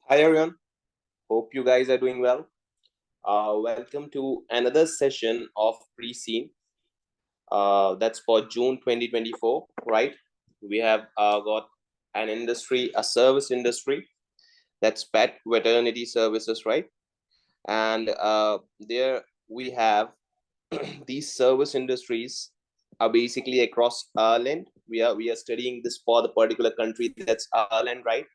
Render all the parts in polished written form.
Hi everyone, hope you guys are doing well. Welcome to another session of Pre Seen. That's for June 2024, right? We have got an industry, a service industry, that's pet veterinary services, right? And there we have these service industries are basically across Ireland. We are studying this for the particular country, that's Ireland, right?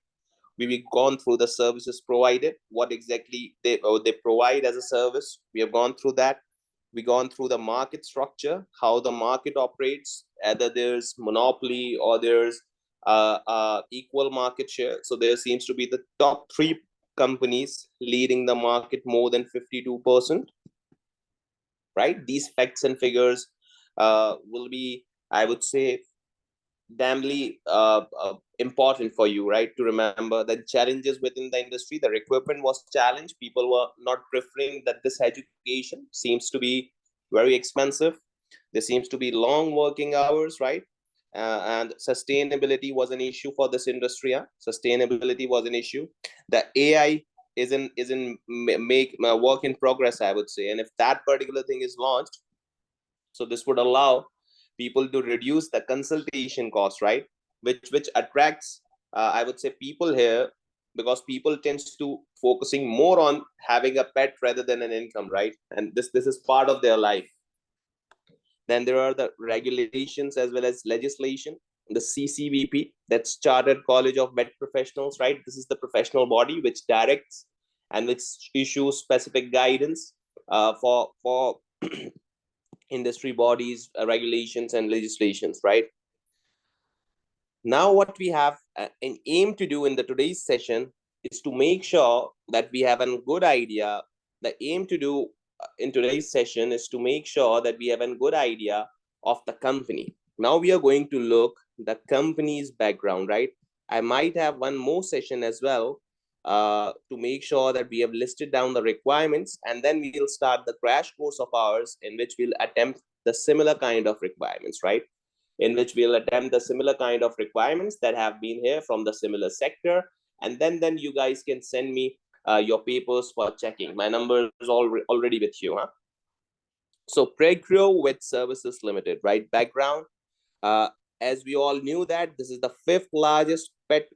We've gone through the services provided, what exactly they provide as a service. We have gone through that. We've gone through the market structure, how the market operates, either there's monopoly or there's equal market share. So there seems to be the top three companies leading the market more than 52%, right? These facts and figures will be, I would say, damnly important for you, right? To remember the challenges within the industry. The equipment was challenged. People were not preferring that this education seems to be very expensive. There seems to be long working hours, right? And sustainability was an issue for this industry. Sustainability was an issue. The AI is in make work in progress, I would say. And if that particular thing is launched, so this would allow people to reduce the consultation cost, right? Which attracts, I would say, people here, because people tends to focusing more on having a pet rather than an income, right? And this is part of their life. Then there are the regulations as well as legislation. The CCVP, that's Chartered College of Vet Professionals, right? This is the professional body which directs and which issues specific guidance for industry bodies, regulations, and legislations, right? Now, what we have an aim to do in the today's session is to make sure that we have a good idea. The aim to do in today's session is to make sure that we have a good idea of the company. Now we are going to look the company's background, right? I might have one more session as well to make sure that we have listed down the requirements, and then we'll start the crash course of ours in which we'll attempt the similar kind of requirements, right? In which we'll attempt the similar kind of requirements that have been here from the similar sector. And then you guys can send me your papers for checking. My number is already with you. So Pre Vet Services Limited, right? Background. As we all knew that this is the 5th largest pet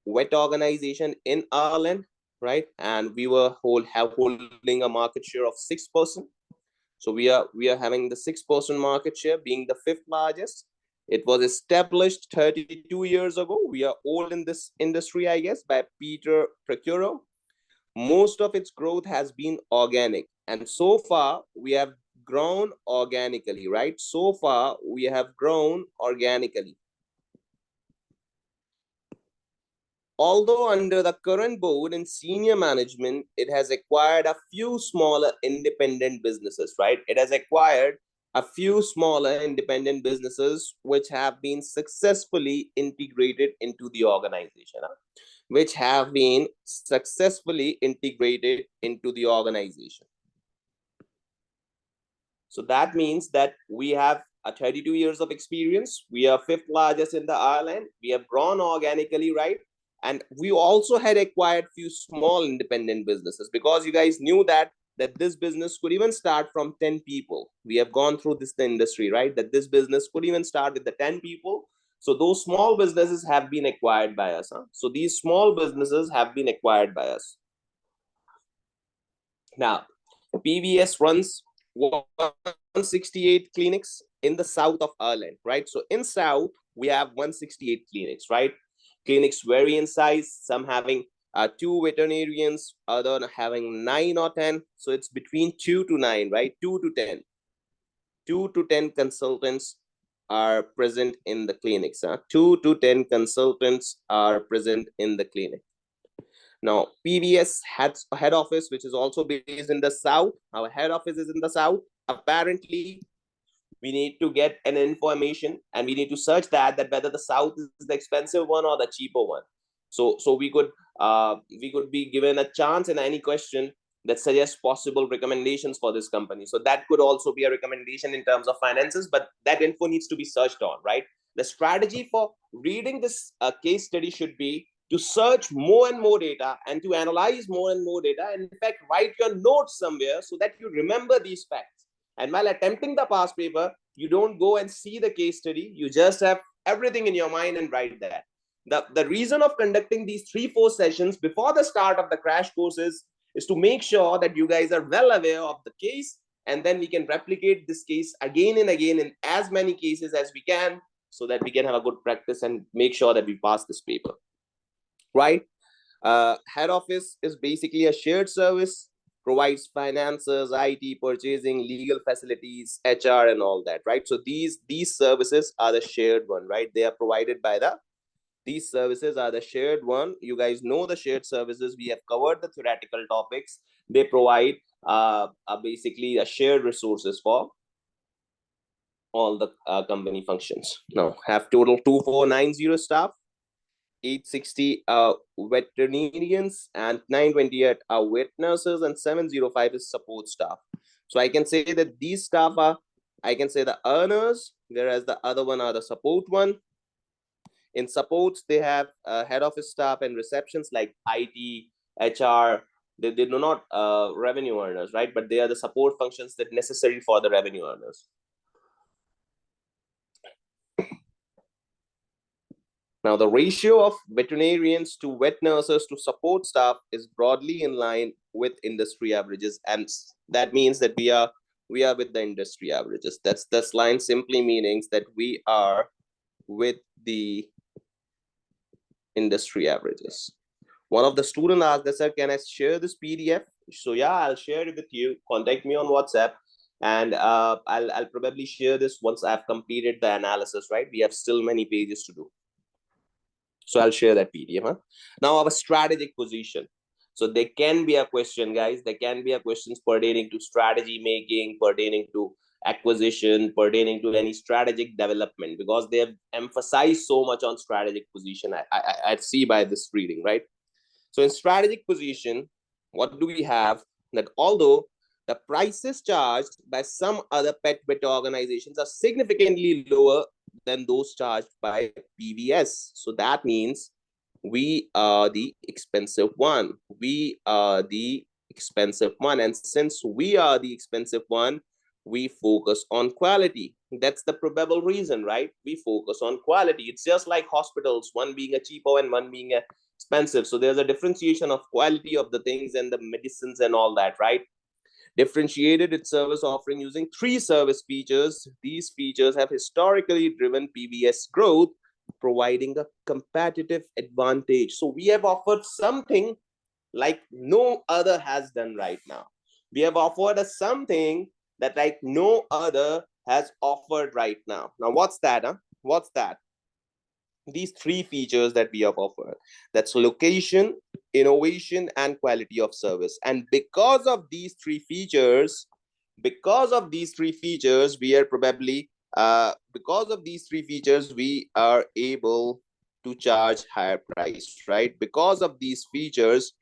vet organization in Ireland, right? And we were holding a market share of 6%. So we are having the 6% market share, being the 5th largest. It was established 32 years ago. We are old in this industry, I guess, by Peter Procuro. Most of its growth has been organic. And so far, we have grown organically, right? So far, we have grown organically. Although under the current board and senior management, it has acquired a few smaller independent businesses, right? It has acquired a few smaller independent businesses which have been successfully integrated into the organization, which have been successfully integrated into the organization. So that means that we have a 32 years of experience. We are 5th largest in the Ireland. We have grown organically, right? And we also had acquired few small independent businesses, because you guys knew that this business could even start from 10 people. We have gone through this industry, right? That this business could even start with the 10 people. So those small businesses have been acquired by us. So these small businesses have been acquired by us. Now, PVS runs 168 clinics in the south of Ireland, right? So in south, we have 168 clinics, right? Clinics vary in size, some having 2 veterinarians, other having 9 or 10. So it's between 2 to 9, right? 2 to 10. 2 to 10 consultants are present in the clinics. 2 to 10 consultants are present in the clinic. Now, PVS head office, which is also based in the south. Our head office is in the south. Apparently, we need to get an information and we need to search that whether the south is the expensive one or the cheaper one. So we could be given a chance in any question that suggests possible recommendations for this company. So that could also be a recommendation in terms of finances, but that info needs to be searched on, right? The strategy for reading this case study should be to search more and more data and to analyze more and more data, and in fact, write your notes somewhere so that you remember these facts. And while attempting the past paper, you don't go and see the case study. You just have everything in your mind and write that. The reason of conducting these 3-4 sessions before the start of the crash courses is to make sure that you guys are well aware of the case, and then we can replicate this case again and again in as many cases as we can, so that we can have a good practice and make sure that we pass this paper, right? Head office is basically a shared service, provides finances, IT, purchasing, legal facilities, HR, and all that, right? So these services are the shared one, right? They are provided by these services are the shared one. You guys know the shared services. We have covered the theoretical topics. They provide basically a shared resources for all the company functions. Now, have total 2490 staff, 860 veterinarians, and 928 are vet nurses, and 705 is support staff. So I can say that these staff are, I can say, the earners, whereas the other one are the support one. In supports, they have head office staff and receptions like IT, HR. They do not revenue earners, right? But they are the support functions that necessary for the revenue earners. Now, the ratio of veterinarians to vet nurses to support staff is broadly in line with industry averages, and that means that we are with the industry averages. That's line simply means that we are with the industry averages. One of the students asked, sir, can I share this PDF? So yeah, I'll share it with you. Contact me on WhatsApp, and I'll probably share this once I've completed the analysis, right? We have still many pages to do. So I'll share that PDF. Huh? Now, our strategic position. So there can be a question, guys. There can be a questions pertaining to strategy making, pertaining to acquisition, pertaining to any strategic development, because they have emphasized so much on strategic position. I see by this reading, right? So in strategic position, what do we have? That although the prices charged by some other pet vet organizations are significantly lower than those charged by PVS. So that means we are the expensive one. We are the expensive one. And since we are the expensive one, we focus on quality. That's the probable reason, right? We focus on quality. It's just like hospitals, one being a cheaper and one being a expensive. So there's a differentiation of quality of the things and the medicines and all that, right? Differentiated its service offering using 3 service features. These features have historically driven PVS growth, providing a competitive advantage. So we have offered something like no other has done right now. We have offered us something that like no other has offered right now. Now, what's that? Huh? What's that? These 3 features that we have offered. That's location, innovation, and quality of service. And because of these 3 features, we are probably we are able to charge higher price, right? Because of these features,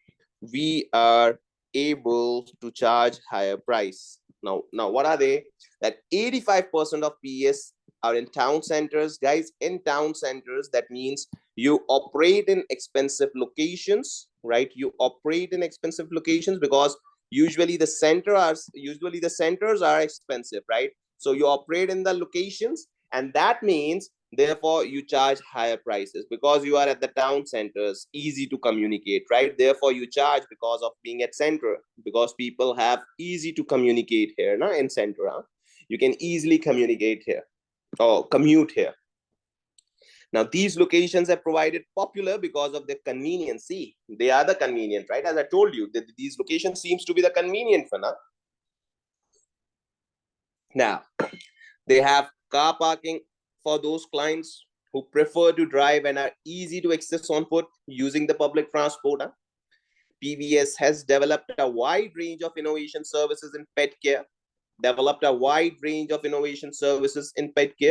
we are able to charge higher price. Now what are they? That 85% of PS are in town centers, guys. In town centers, that means you operate in expensive locations, right? You operate in expensive locations because usually the centers are expensive, right? So you operate in the locations, and that means therefore you charge higher prices because you are at the town centers, easy to communicate, right? Therefore you charge because of being at center, because people have easy to communicate here, no? In center, huh? You can easily communicate here or commute here. Now, these locations are provided popular because of their convenience. See, they are the convenient, right? As I told you, these locations seems to be the convenient for now. Now, they have car parking for those clients who prefer to drive and are easy to access on foot using the public transport. PVS has developed a wide range of innovation services in pet care,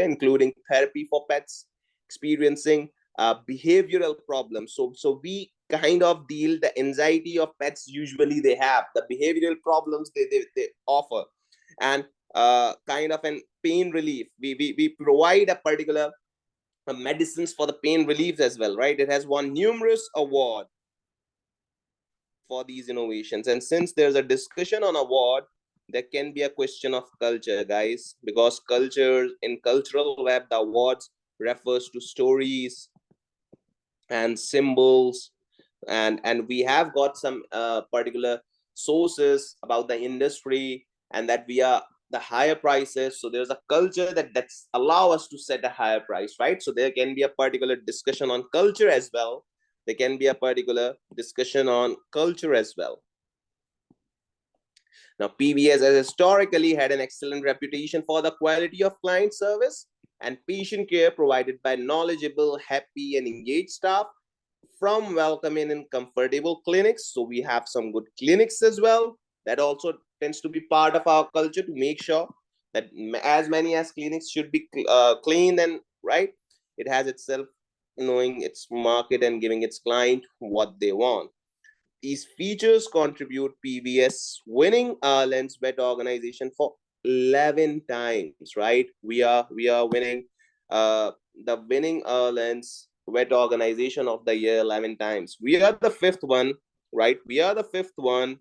including therapy for pets experiencing behavioral problems. So we kind of deal the anxiety of pets. Usually they have the behavioral problems they offer, and kind of an pain relief. We provide a particular medicines for the pain relief as well, right? It has won numerous awards for these innovations. And since there's a discussion on award, there can be a question of culture, guys, because culture in cultural web, the awards refers to stories and symbols, and we have got some particular sources about the industry, and that we are the higher prices. So there's a culture that's allow us to set a higher price, right? So there can be a particular discussion on culture as well. There can be a particular discussion on culture as well. Now, PBS has historically had an excellent reputation for the quality of client service and patient care provided by knowledgeable, happy, and engaged staff, from welcoming and comfortable clinics. So we have some good clinics as well. That also tends to be part of our culture, to make sure that as many as clinics should be clean and right. It has itself knowing its market and giving its client what they want. These features contribute PBS winning Ireland's Vet Organization for 11 times, right? We are winning the winning Ireland's Vet Organization of the Year 11 times. We are the fifth one, right? We are the fifth one,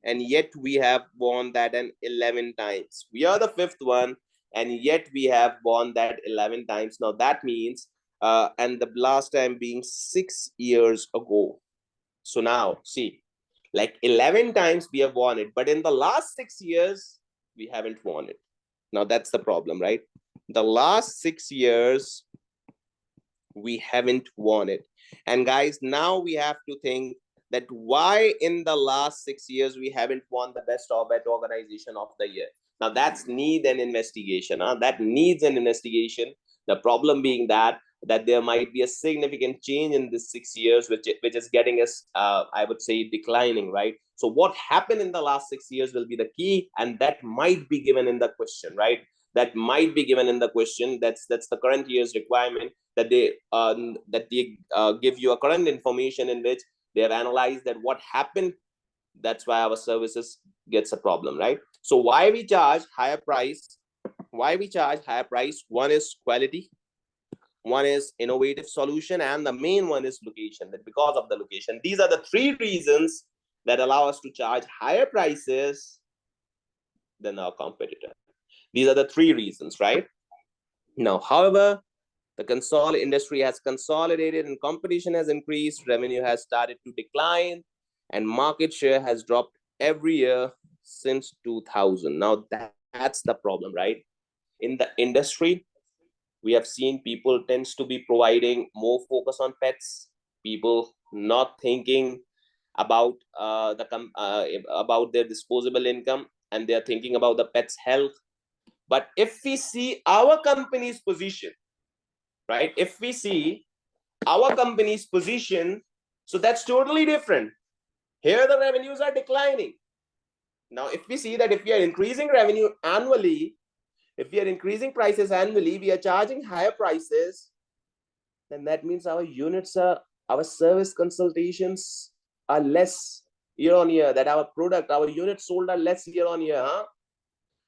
and yet we have won that an 11 times. We are the fifth one, and yet we have won that 11 times. Now that means, and the last time being 6 years ago. So now, see, like 11 times we have won it, but in the last 6 years, we haven't won it. Now that's the problem, right? The last 6 years, we haven't won it. And guys, now we have to think that why in the last 6 years we haven't won the best vet organization of the year. Now that's need an investigation. That needs an investigation. The problem being that there might be a significant change in this 6 years, which is getting us, I would say, declining, right? So what happened in the last 6 years will be the key, and that might be given in the question, right? That might be given in the question. That's the current year's requirement, that they give you a current information in which they have analyzed that what happened. That's why our services gets a problem, right? So why we charge higher price? Why we charge higher price? One is quality, one is innovative solution, and the main one is location. That because of the location, these are the three reasons that allow us to charge higher prices than our competitor. These are the three reasons, right? Now, however, the industry has consolidated and competition has increased, revenue has started to decline, and market share has dropped every year since 2000. Now, that's the problem, right? In the industry, we have seen people tends to be providing more focus on pets, people not thinking about about their disposable income, and they're thinking about the pet's health. But if we see our company's position, right? If we see our company's position, so that's totally different. Here the revenues are declining. Now, if we see that if we are increasing revenue annually, if we are increasing prices annually, we are charging higher prices, then that means our service consultations are less year on year, that our units sold are less year on year.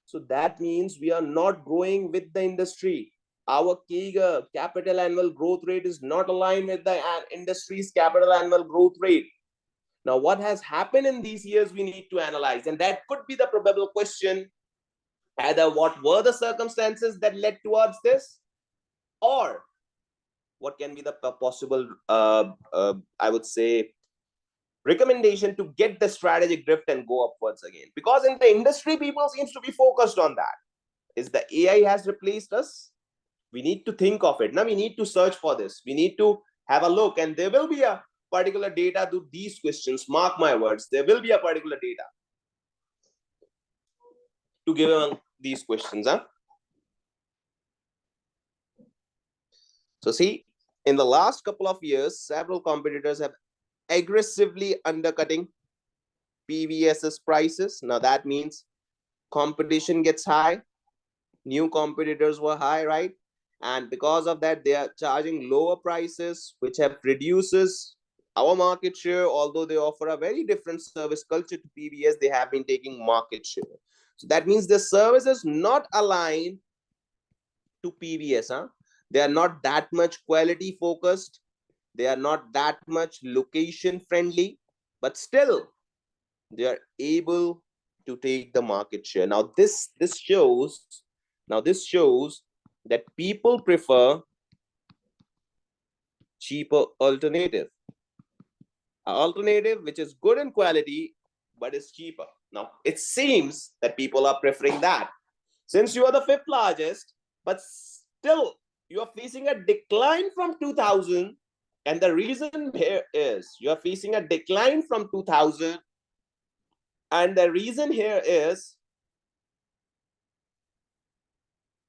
So that means we are not growing with the industry. Our CAGR, capital annual growth rate, is not aligned with the industry's capital annual growth rate. Now, what has happened in these years, we need to analyze. And that could be the probable question. Either what were the circumstances that led towards this, or what can be the possible, I would say, recommendation to get the strategic drift and go upwards again. Because in the industry, people seems to be focused on that. Is the AI has replaced us? We need to think of it. Now we need to search for this. We need to have a look, and there will be a particular data to these questions. Mark my words, there will be a particular data to give these questions. So see, in the last couple of years, several competitors have aggressively undercutting PBS's prices. Now that means competition gets high. New competitors were high, right? And because of that, they are charging lower prices, which have reduces our market share. Although they offer a very different service culture to PBS, they have been taking market share. So that means the service is not aligned to PBS. They are not that much quality focused. They are not that much location friendly, but still they are able to take the market share. Now this shows that people prefer cheaper alternative which is good in quality but is cheaper. Now it seems that people are preferring that. Since you are the fifth largest, but still you are facing a decline from 2000, and the reason here is you are facing a decline from 2000, and the reason here is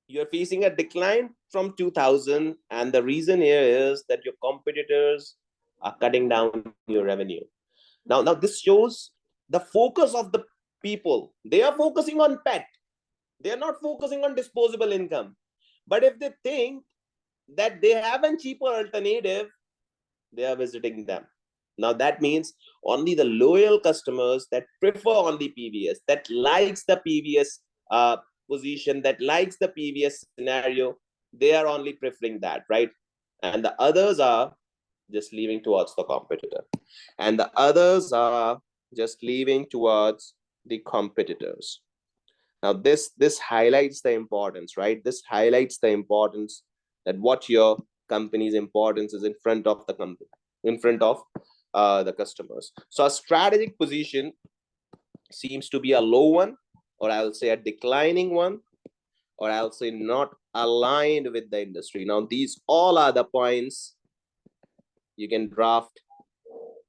you're facing a decline from 2000, and the reason here is that your competitors are cutting down your revenue. Now this shows the focus of the people. They are focusing on pet. They are not focusing on disposable income. But if they think that they have a cheaper alternative, they are visiting them. Now that means only the loyal customers that prefer only PVS, that likes the PVS position, that likes the PVS scenario, they are only preferring that, right? And the others are just leaving towards the competitor. And the others are just leaving towards the competitors. Now this highlights the importance, right? This highlights the importance that what your company's importance is in front of the company, in front of the customers. So a strategic position seems to be a low one, or I'll say a declining one, or I'll say not aligned with the industry. Now these all are the points you can draft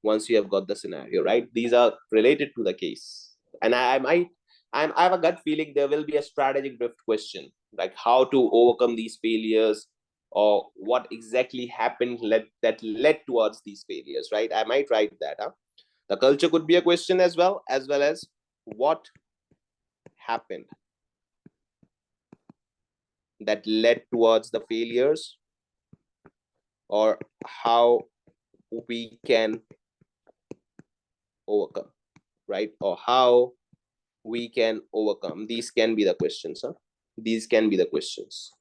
once you have got the scenario, right? These are related to the case. And I have a gut feeling there will be a strategic drift question, like how to overcome these failures, or what exactly happened that led towards these failures, right? I might write that. The culture could be a question as well as what happened that led towards the failures, or how we can overcome, right? Or how we can overcome. These can be the questions. These can be the questions.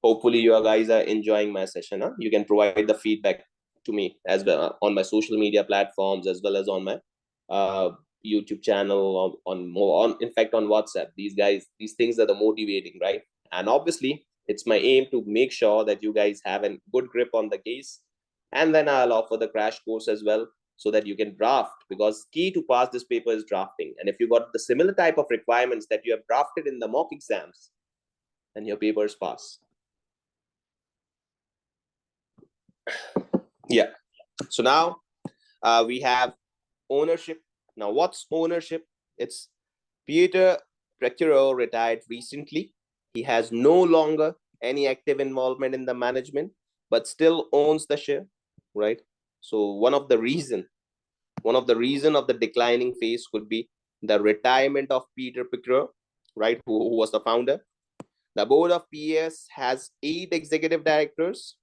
Hopefully you guys are enjoying my session. You can provide the feedback to me as well on my social media platforms, as well as on my YouTube channel, on in fact on WhatsApp. These things are the motivating, right? And obviously it's my aim to make sure that you guys have a good grip on the case, and then I'll offer the crash course as well, so that you can draft, because key to pass this paper is drafting. And if you got the similar type of requirements that you have drafted in the mock exams, then your papers pass. Yeah. So now we have ownership. Now what's ownership? It's Peter Precuro retired recently. He has no longer any active involvement in the management, but still owns the share, right? So one of the reason of the declining phase could be the retirement of Peter Precuro, right? Who was the founder. The board of PS has 8 executive directors,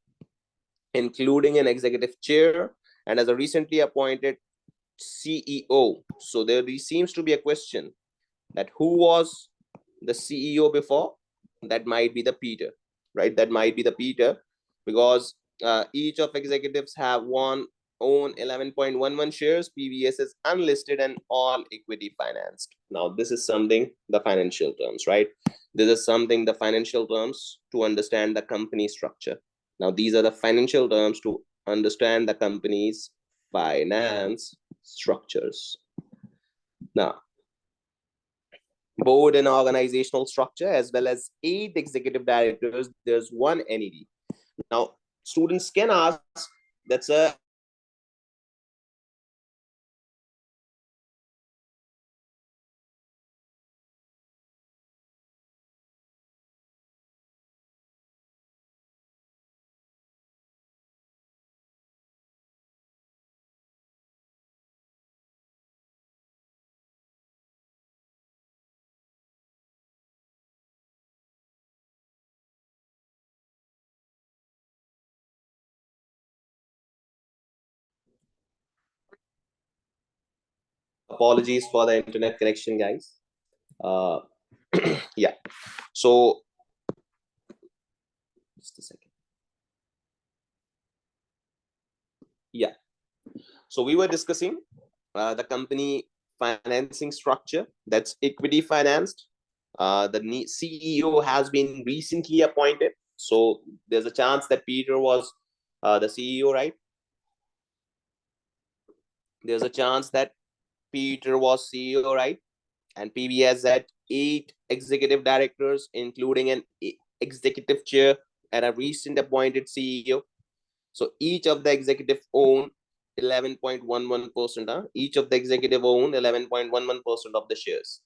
including an executive chair, and as a recently appointed CEO. So there seems to be a question that who was the CEO before? That might be the Peter, right? That might be the Peter, because each of executives have own 11.11 shares. PVS is unlisted and all equity financed. Now this is something the financial terms, right? This is something the financial terms to understand the company structure. Now these are the financial terms to understand the company's finance structures. Now, board and organizational structure, as well as 8 executive directors, there's 1 NED. Now, students can ask, that's a apologies for the internet connection, guys. Yeah. So So we were discussing the company financing structure, that's equity financed. The CEO has been recently appointed. So there's a chance that Peter was the CEO, right? There's a chance that Peter was CEO, right? And PBS had 8 executive directors, including an executive chair and a recent appointed CEO. So each of the executive own 11.11%. Each of the executive own 11.11% of the shares.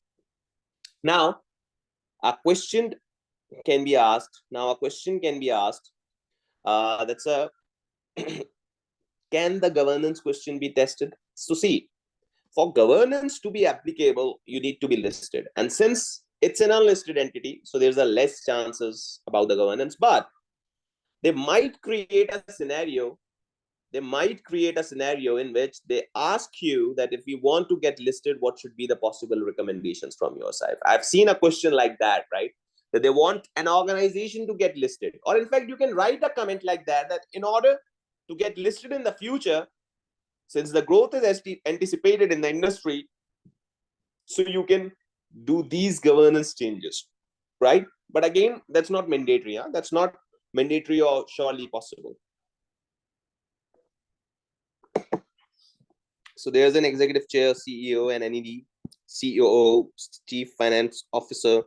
Now, a question can be asked. That's a can the governance question be tested? So see, for governance to be applicable, you need to be listed. And since it's an unlisted entity, so there's a less chances about the governance, but they might create a scenario in which they ask you that if you want to get listed, what should be the possible recommendations from your side. I've seen a question like that, right? That they want an organization to get listed, or in fact you can write a comment like that, that in order to get listed in the future, since the growth is anticipated in the industry, so you can do these governance changes, right? But again, that's not mandatory. That's not mandatory or surely possible. So there's an executive chair, CEO, and NED, COO, chief finance officer,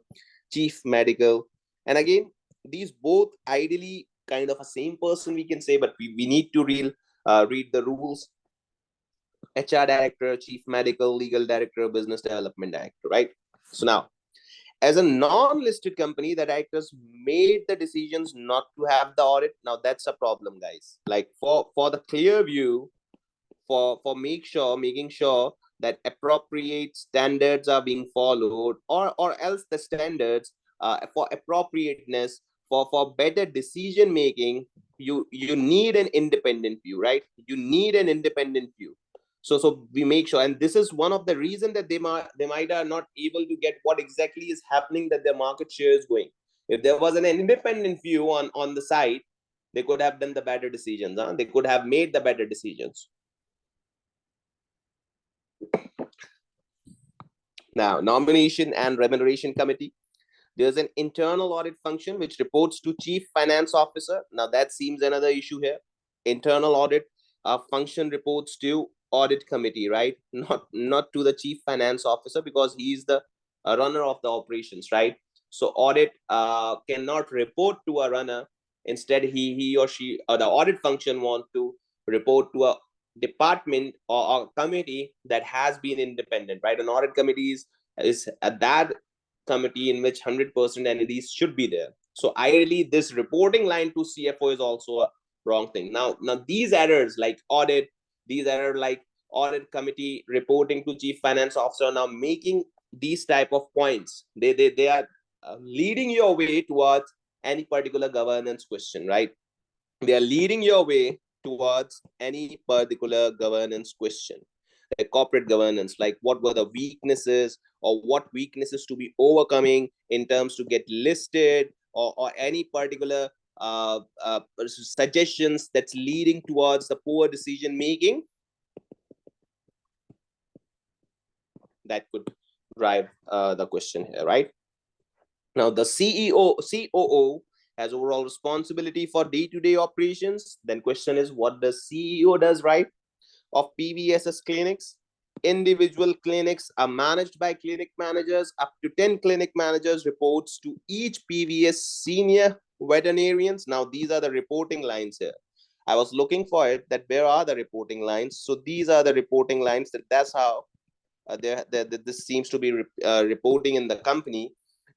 chief medical. And again, these both ideally kind of a same person, we can say, but we need to read the rules. HR director, chief medical, legal director, business development director, right? So now, as a non-listed company, the directors made the decisions not to have the audit. Now that's a problem, guys. Like for the clear view, for making sure that appropriate standards are being followed, or else the standards for appropriateness, for better decision making, you need an independent view, right? You need an independent view. So we make sure, and this is one of the reasons that they might are not able to get what exactly is happening, that their market share is going. If there was an independent view on the side, they could have done the better decisions. They could have made the better decisions. Now, nomination and remuneration committee. There's an internal audit function which reports to chief finance officer. Now that seems another issue here. Internal audit function reports to audit committee, right? Not to the chief finance officer, because he's the runner of the operations, right? So audit cannot report to a runner. Instead, he or she, or the audit function, want to report to a department or committee that has been independent, right? An audit committee is that committee in which 100% entities should be there. So ideally, this reporting line to CFO is also a wrong thing. Now these errors like audit, audit committee reporting to chief finance officer, now making these type of points, they are leading your way towards any particular governance question, right? They are leading your way towards any particular governance question, like corporate governance, like what were the weaknesses, or what weaknesses to be overcoming in terms to get listed, or any particular suggestions that's leading towards the poor decision making that could drive the question here, right? Now the COO has overall responsibility for day-to-day operations. Then question is, what the CEO does, right? Of PVSS clinics. Individual clinics are managed by clinic managers. Up to 10 clinic managers reports to each PVS senior veterinarians. Now these are the reporting lines here. I was looking for it, that where are the reporting lines? So these are the reporting lines. That's how this seems to be reporting in the company,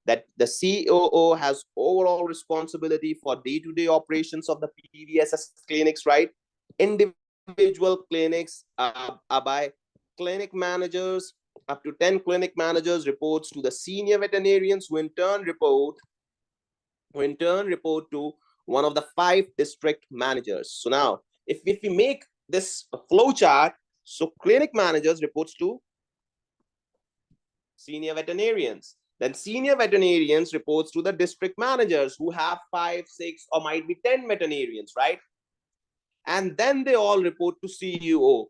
that the COO has overall responsibility for day-to-day operations of the PVSS clinics, right? Individual clinics are by clinic managers. Up to 10 clinic managers reports to the senior veterinarians, who in turn report to one of the 5 district managers. So now, if we make this flow chart, so clinic managers reports to senior veterinarians. Then senior veterinarians reports to the district managers, who have 5, 6, or might be 10 veterinarians, right? and then they all report to CEO.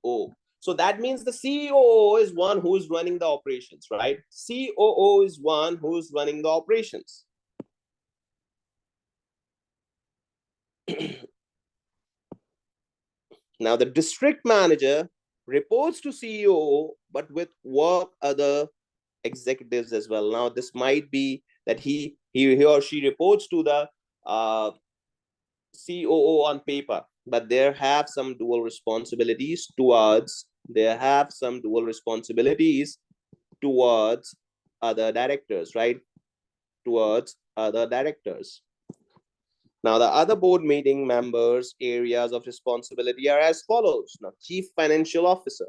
So that means the CEO is one who is running the operations, right? COO is one who is running the operations. Now the district manager reports to CEO, but with work other executives as well. Now this might be that he or she reports to the COO on paper, but there have some dual responsibilities towards other directors, right? Towards other directors. Now, the other board meeting members' areas of responsibility are as follows. Now, Chief Financial Officer,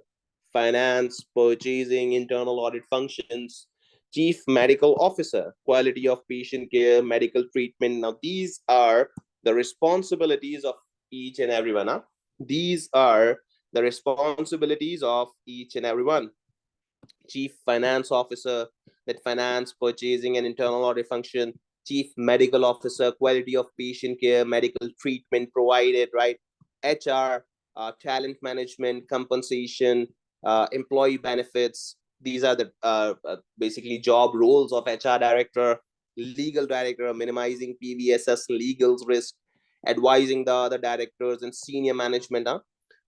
Finance, Purchasing, Internal Audit Functions, Chief Medical Officer, Quality of Patient Care, Medical Treatment. Now, these are the responsibilities of each and everyone. Huh? These are the responsibilities of each and everyone. Chief Finance Officer, that finance, purchasing, and internal audit function. Chief Medical Officer, quality of patient care, medical treatment provided, right? HR, talent management, compensation, employee benefits. These are the basically job roles of HR director, legal director, minimizing PVSS legal risk, advising the other directors and senior management,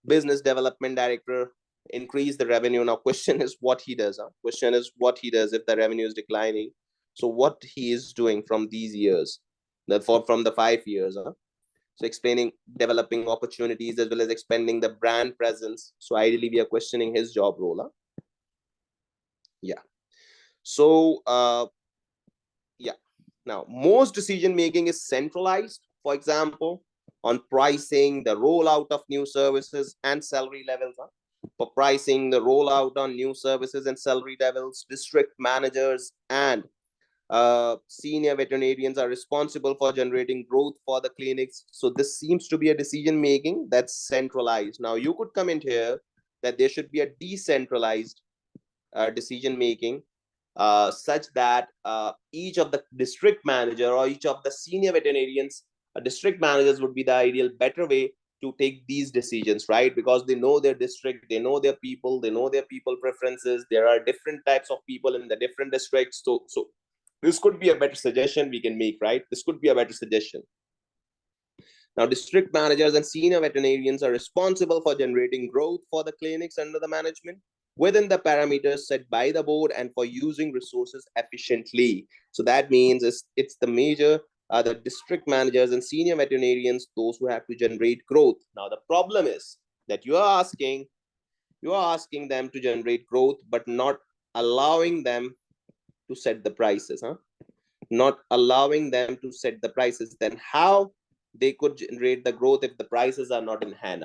business development director, increase the revenue. Now question is what he does. Question is what he does if the revenue is declining. So what he is doing from these years, from the 5 years. So explaining developing opportunities as well as expanding the brand presence. So ideally we are questioning his job role. Yeah. So yeah. Now most decision making is centralized. For example, on pricing, the rollout of new services and salary levels. For pricing, the rollout on new services and salary levels, district managers and senior veterinarians are responsible for generating growth for the clinics. So this seems to be a decision making that's centralized. Now you could comment here that there should be a decentralized decision making, such that each of the district manager or each of the senior veterinarians, district managers would be the ideal better way to take these decisions, right? Because they know their district, they know their people, they know their people preferences. There are different types of people in the different districts. So this could be a better suggestion we can make, right? This could be a better suggestion. Now, district managers and senior veterinarians are responsible for generating growth for the clinics under the management within the parameters set by the board and for using resources efficiently. So that means it's the major, the district managers and senior veterinarians, those who have to generate growth. Now, the problem is that you are asking them to generate growth, but not allowing them to set the prices, not allowing them to set the prices. Then how they could generate the growth if the prices are not in hand?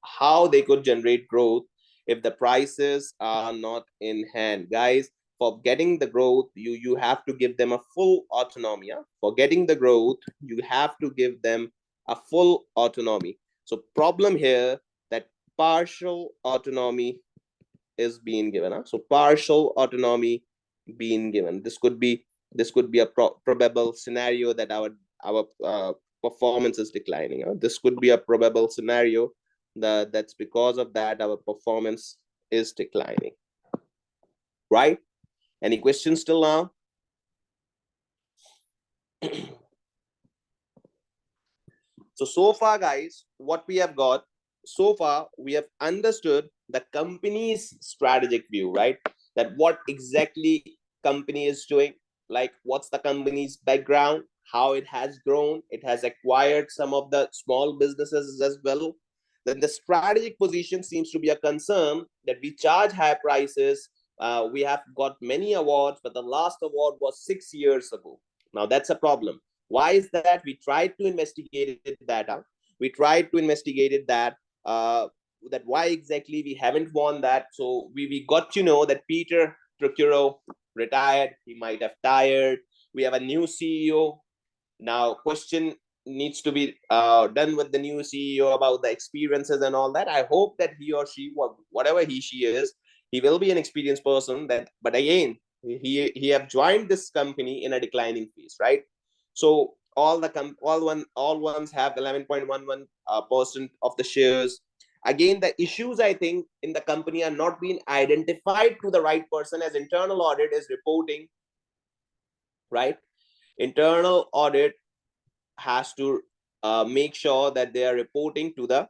How they could generate growth if the prices are not in hand? Guys, for getting the growth, you have to give them a full autonomy. For getting the growth, you have to give them a full autonomy. So problem here that partial autonomy is being given. So partial autonomy being given. This could be a probable scenario that our performance is declining. This could be a probable scenario that's because of that our performance is declining. Right? Any questions till now? So far, guys, what we have got, so far, we have understood the company's strategic view, right? That what exactly company is doing, like what's the company's background, how it has grown, it has acquired some of the small businesses as well. Then the strategic position seems to be a concern that we charge high prices. We have got many awards, but the last award was 6 years ago. Now that's a problem. Why is that? We tried to investigate that out. We tried to investigate that that why exactly we haven't won that. So we got to know that Peter Trocuro retired. He might have tired. We have a new CEO. Now, question needs to be done with the new CEO about the experiences and all that. I hope that he or she, whatever she is, he will be an experienced person. But again, he have joined this company in a declining phase, right? So all ones have 11.11% of the shares. Again, the issues I think in the company are not being identified to the right person, as internal audit is reporting, right? Internal audit has to make sure that they are reporting to the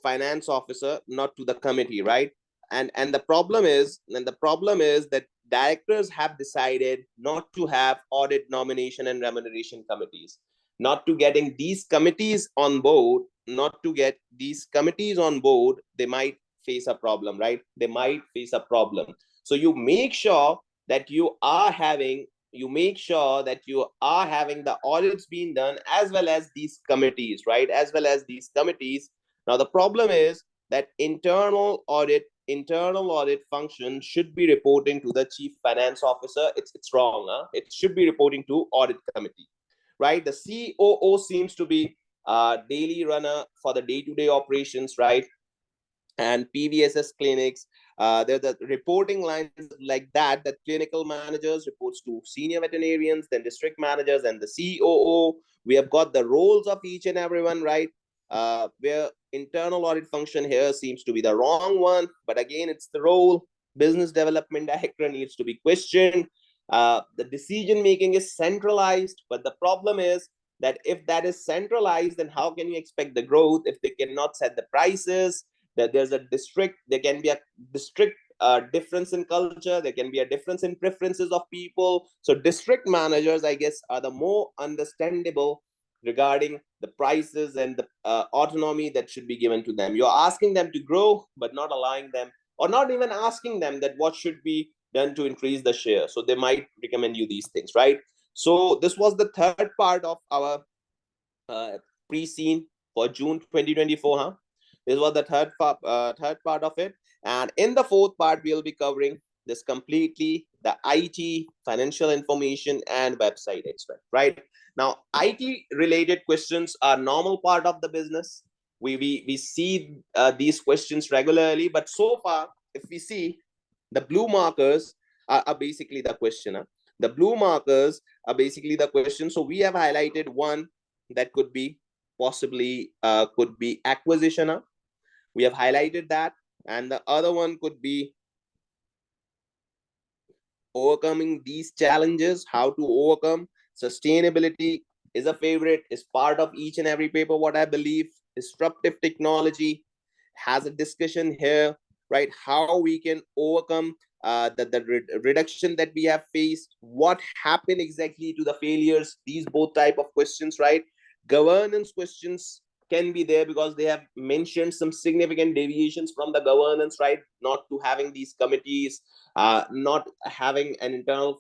finance officer, not to the committee, right? And the problem is that directors have decided not to have audit, nomination, and remuneration committees, not to getting these committees on board. Not to get these committees on board, they might face a problem, right? They might face a problem. So you make sure that you are having the audits being done, as well as these committees, right? As well as these committees. Now the problem is that internal audit function should be reporting to the chief finance officer. It's wrong, huh? It should be reporting to audit committee, right? The COO seems to be daily runner for the day-to-day operations, right? And PVSS clinics, there's the reporting lines like that. That clinical managers reports to senior veterinarians, then district managers, and the COO. We have got the roles of each and everyone, right? Where internal audit function here seems to be the wrong one, but again, it's the role. Business development director needs to be questioned. The decision making is centralized, but the problem is that if that is centralized, then how can you expect the growth if they cannot set the prices? That there can be a district difference in culture, there can be a difference in preferences of people. So district managers, I guess, are the more understandable regarding the prices and the autonomy that should be given to them. You're asking them to grow, but not allowing them, or not even asking them that what should be done to increase the share. So they might recommend you these things, right? So this was the third part of our pre-seen for June 2024, huh? This was the third part of it. And in the fourth part, we'll be covering this completely, the IT, financial information, and website extract, right? Now, IT related questions are normal part of the business. We see these questions regularly, but so far, if we see, the blue markers are basically the question. Huh? The blue markers are basically the question. So we have highlighted one that could be possibly could be acquisition. Huh? We have highlighted that, and the other one could be overcoming these challenges, how to overcome. Sustainability is a favorite, is part of each and every paper, what I believe. Disruptive technology has a discussion here, right? How we can overcome the reduction that we have faced, what happened exactly to the failures, these both type of questions, right? Governance questions can be there because they have mentioned some significant deviations from the governance, right? Not to having these committees, not having an internal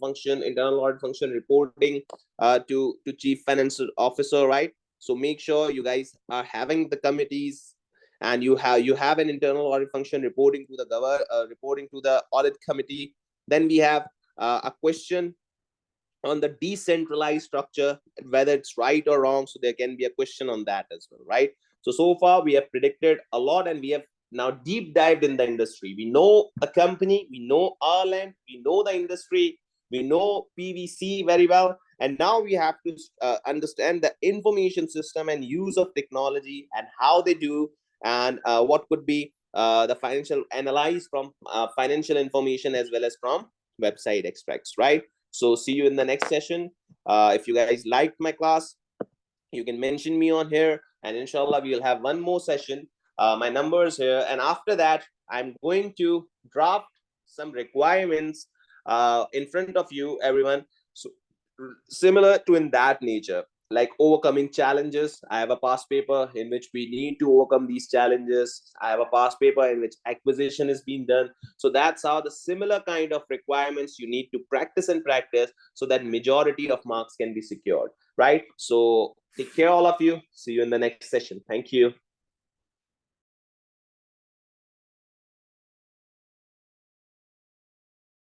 audit function reporting to chief financial officer, right? So make sure you guys are having the committees, and you have an internal audit function reporting to the audit committee. Then we have a question on the decentralized structure, whether it's right or wrong. So there can be a question on that as well, right? So far we have predicted a lot, and we have now deep dived in the industry. We know the company, we know our land, we know the industry, we know PVC very well, and now we have to understand the information system and use of technology and how they do, and what could be the financial analyze from financial information as well as from website extracts, right? So see you in the next session. If you guys liked my class, you can mention me on here, and inshallah we'll have one more session. My number is here, and after that I'm going to draft some requirements in front of you, everyone. So similar to in that nature, like overcoming challenges. I have a past paper in which we need to overcome these challenges. I have a past paper in which acquisition is being done. So that's how the similar kind of requirements you need to practice and practice, so that majority of marks can be secured, right? So take care, all of you. See you in the next session. Thank you.